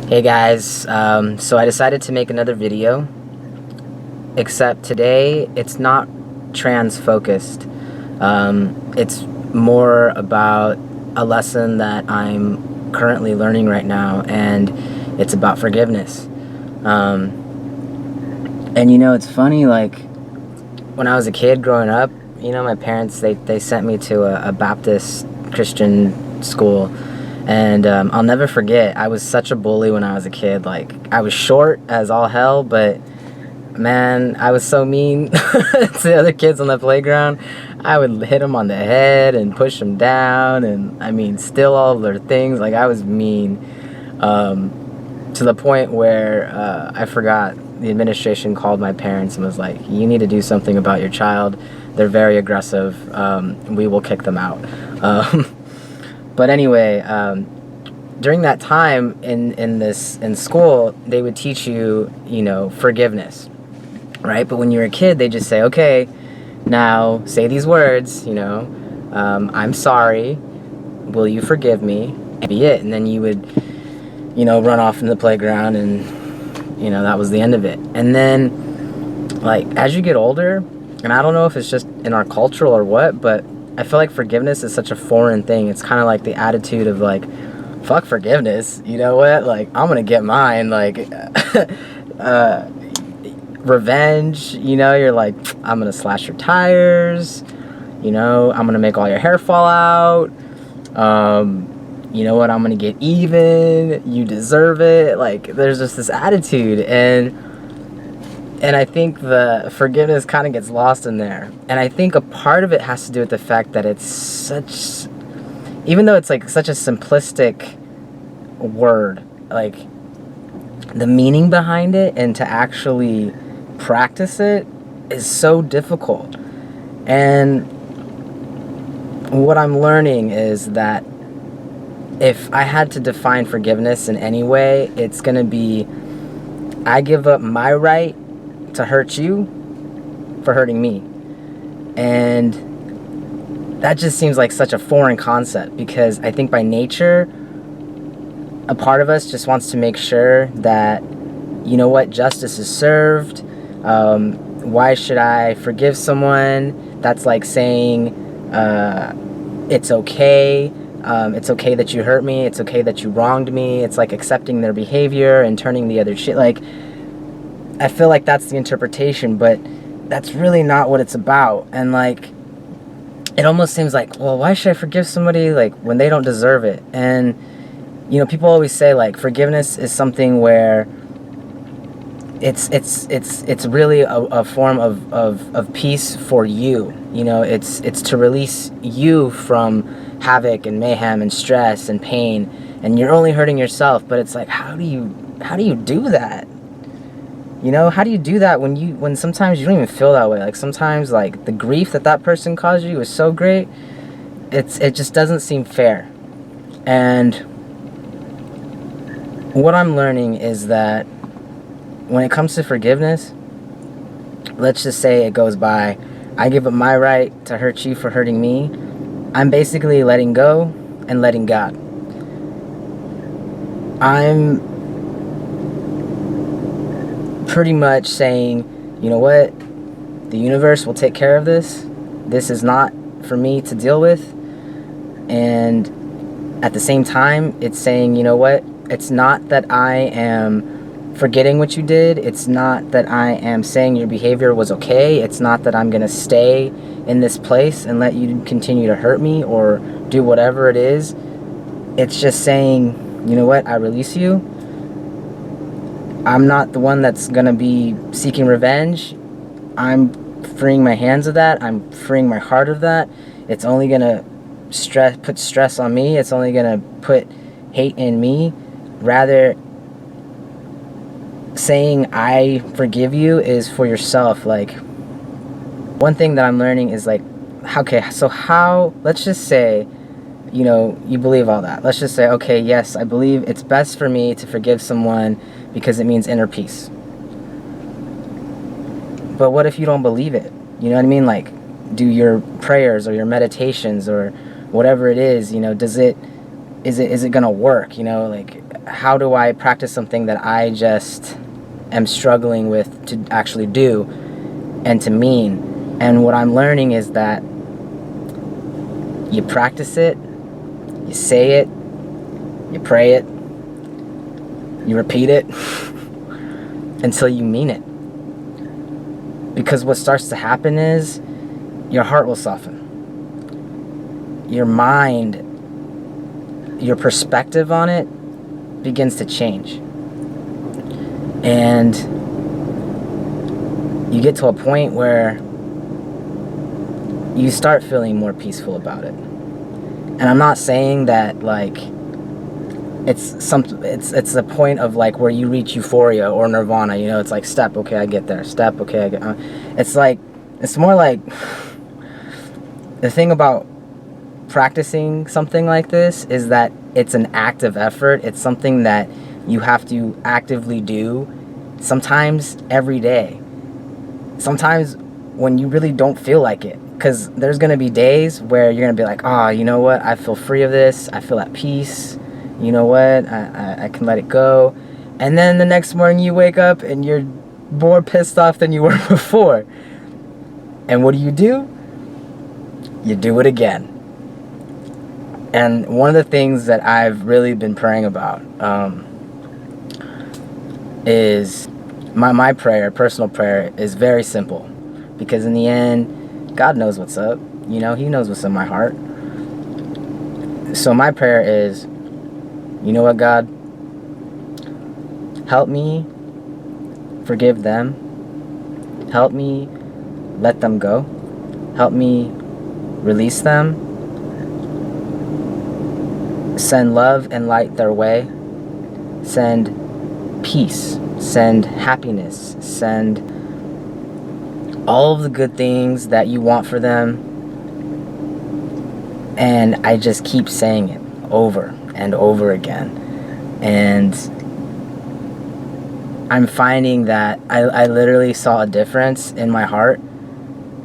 Hey guys, so I decided to make another video, except today it's not trans focused. It's more about a lesson that I'm currently learning right now, and it's about forgiveness. And it's funny, like when I was a kid growing up, my parents, they sent me to a Baptist Christian school. And I'll never forget, I was such a bully when I was a kid. Like, I was short as all hell, but man, I was so mean to the other kids on the playground. I would hit them on the head and push them down, and I mean, steal all of their things. Like, I was mean, to the point where I forgot. The administration called my parents and was like, "You need to do something about your child. They're very aggressive. We will kick them out." But anyway, during that time in school, they would teach you, forgiveness, right? But when you're a kid, they just say, "Okay, now say these words, I'm sorry. Will you forgive me?" And be it. And then you would, run off in the playground, and that was the end of it. And then, like, as you get older, and I don't know if it's just in our culture or what, but I feel like forgiveness is such a foreign thing. It's kind of like the attitude of, like, fuck forgiveness. You know what? Like, I'm gonna get mine. Like, revenge. You're like, I'm gonna slash your tires. I'm gonna make all your hair fall out. You know what? I'm gonna get even. You deserve it. Like, there's just this attitude, and I think the forgiveness kind of gets lost in there. And I think a part of it has to do with the fact that it's such, even though it's like such a simplistic word, like the meaning behind it and to actually practice it is so difficult. And what I'm learning is that if I had to define forgiveness in any way, it's gonna be, I give up my right to hurt you for hurting me. And that just seems like such a foreign concept, because I think by nature, a part of us just wants to make sure that, justice is served. Why should I forgive someone? That's like saying, it's okay. It's okay that you hurt me. It's okay that you wronged me. It's like accepting their behavior and turning the other shit. Like, I feel like that's the interpretation, but that's really not what it's about. And, like, it almost seems like, well, why should I forgive somebody, like, when they don't deserve it? And, people always say, like, forgiveness is something where it's really a form of peace for you. It's to release you from havoc and mayhem and stress and pain, and you're only hurting yourself. But it's like, how do you do that? How do you do that when sometimes you don't even feel that way? Like, sometimes, like, the grief that person caused you is so great, it just doesn't seem fair. And what I'm learning is that when it comes to forgiveness, let's just say it goes by, I give up my right to hurt you for hurting me. I'm basically letting go and letting God. I'm pretty much saying, you know what, the universe will take care of this. This is not for me to deal with. And at the same time, it's saying, you know what, it's not that I am forgetting what you did. It's not that I am saying your behavior was okay. It's not that I'm gonna stay in this place and let you continue to hurt me or do whatever it is. It's just saying, you know what, I release you. I'm not the one that's gonna be seeking revenge. I'm freeing my hands of that. I'm freeing my heart of that. It's only gonna put stress on me. It's only gonna put hate in me. Rather, saying I forgive you is for yourself. Like, one thing that I'm learning is, like, okay, so how, let's just say, you believe all that. Let's just say, okay, yes, I believe it's best for me to forgive someone because it means inner peace. But what if you don't believe it? You know what I mean? Like, do your prayers or your meditations or whatever it is, is it gonna work? Like, how do I practice something that I just am struggling with to actually do and to mean? And what I'm learning is that you practice it, you say it, you pray it, you repeat it until you mean it. Because what starts to happen is your heart will soften. Your mind, your perspective on it begins to change. And you get to a point where you start feeling more peaceful about it. And I'm not saying that like it's the point of like where you reach euphoria or nirvana, you know, it's like step, okay, I get there, step, okay, I get it's more like the thing about practicing something like this is that it's an active effort. It's something that you have to actively do, sometimes every day, sometimes when you really don't feel like it, because there's going to be days where you're going to be like, oh, you know what, I feel free of this, I feel at peace, you know what, I can let it go. And then the next morning you wake up and you're more pissed off than you were before. And what do? You do it again. And one of the things that I've really been praying about is my prayer, personal prayer, is very simple. Because in the end, God knows what's up. You know, He knows what's in my heart. So my prayer is, you know what, God? Help me forgive them. Help me let them go. Help me release them. Send love and light their way. Send peace. Send happiness. Send all of the good things that you want for them. And I just keep saying it over and over again. And I'm finding that I literally saw a difference in my heart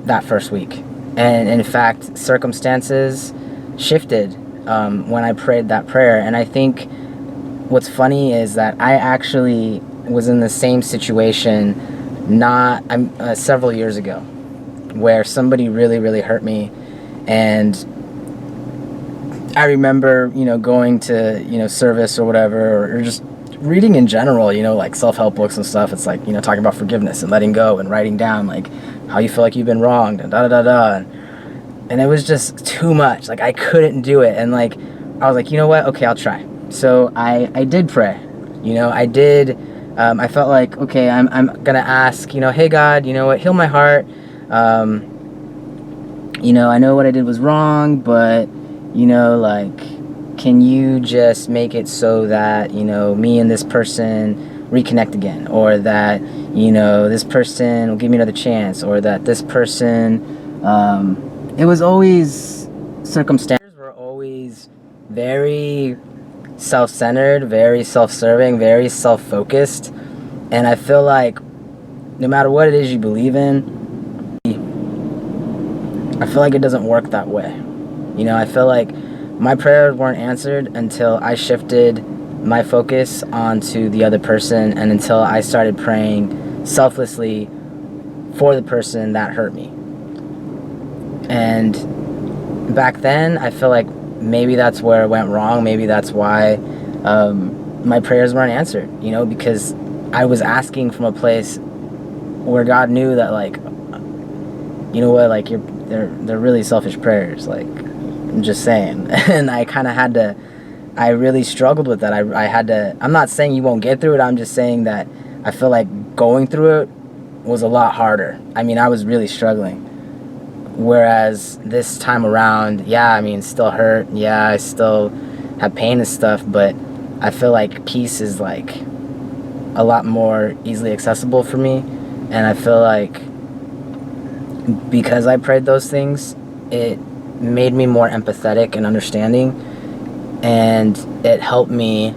that first week. And in fact, circumstances shifted when I prayed that prayer. And I think what's funny is that I actually was in the same situation several years ago, where somebody really, really hurt me. And I remember, you know, going to, you know, service or whatever, or just reading in general, you know, like self-help books and stuff. It's like, you know, talking about forgiveness and letting go and writing down like how you feel like you've been wronged and da-da-da-da. And it was just too much. Like I couldn't do it. And like, I was like, you know what? Okay, I'll try. So I did pray, you know, I did. I felt like, okay, I'm going to ask, you know, hey God, you know what? Heal my heart. You know, I know what I did was wrong, but you know, like, can you just make it so that, you know, me and this person reconnect again, or that, you know, this person will give me another chance, or that this person, it was always, circumstances were always very self-centered, very self-serving, very self-focused. And I feel like no matter what it is you believe in, I feel like it doesn't work that way. You know, I feel like my prayers weren't answered until I shifted my focus onto the other person, and until I started praying selflessly for the person that hurt me. And back then, I feel like maybe that's where it went wrong. Maybe that's why my prayers weren't answered, you know, because I was asking from a place where God knew that, like, you know what, like, they're really selfish prayers, like, I'm just saying. And I kind of had to, I really struggled with that. I had to, I'm not saying you won't get through it. I'm just saying that I feel like going through it was a lot harder. I mean, I was really struggling. Whereas this time around, yeah, I mean, still hurt. Yeah, I still have pain and stuff, but I feel like peace is like a lot more easily accessible for me. And I feel like because I prayed those things, it made me more empathetic and understanding, and it helped me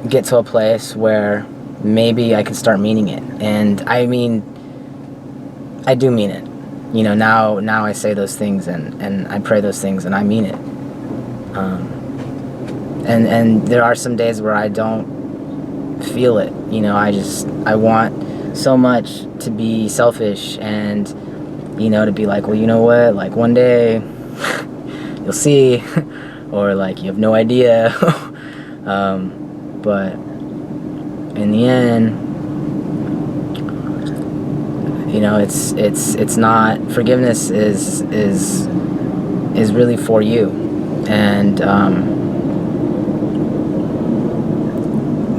get to a place where maybe I can start meaning it. And I mean, I do mean it. You know, now I say those things and I pray those things and I mean it. And there are some days where I don't feel it. You know, I want so much to be selfish and, you know, to be like, well, you know what, like one day you'll see, or like you have no idea. But in the end, you know, it's not, forgiveness is really for you. And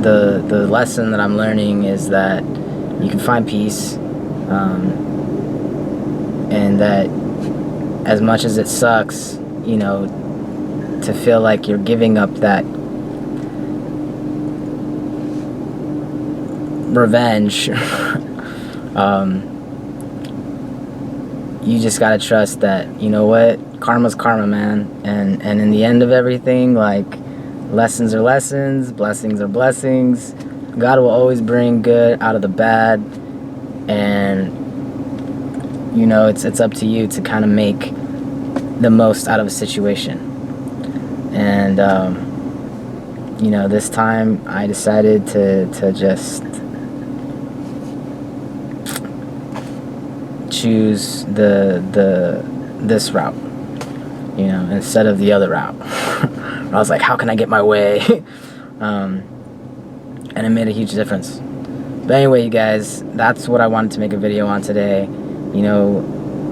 the lesson that I'm learning is that you can find peace, and that as much as it sucks, you know, to feel like you're giving up that revenge, you just gotta trust that, you know what, karma's karma, man. And in the end of everything, like, lessons are lessons, blessings are blessings. God will always bring good out of the bad, and, you know, it's up to you to kind of make the most out of a situation. And you know, this time I decided to just choose this route, you know, instead of the other route. I was like, how can I get my way? And it made a huge difference. But anyway, you guys, that's what I wanted to make a video on today. You know,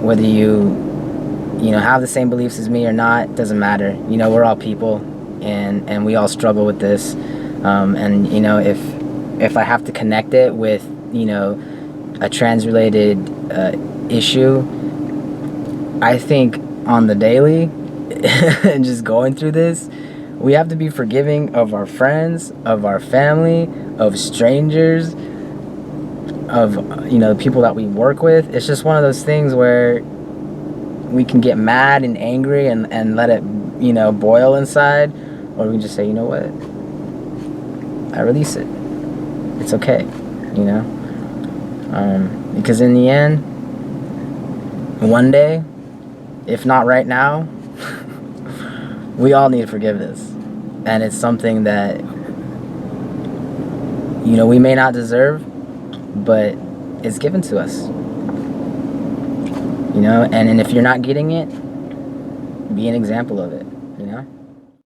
whether you know, have the same beliefs as me or not, doesn't matter. You know, we're all people, and we all struggle with this. And, you know, if I have to connect it with, you know, a trans-related issue, I think on the daily, and just going through this, we have to be forgiving of our friends, of our family, of strangers, of, you know, the people that we work with. It's just one of those things where we can get mad and angry and let it, you know, boil inside, or we can just say, you know what, I release it. It's okay, you know? Because in the end, one day, if not right now, we all need forgiveness. And it's something that, you know, we may not deserve, but it's given to us. You know, and if you're not getting it, be an example of it.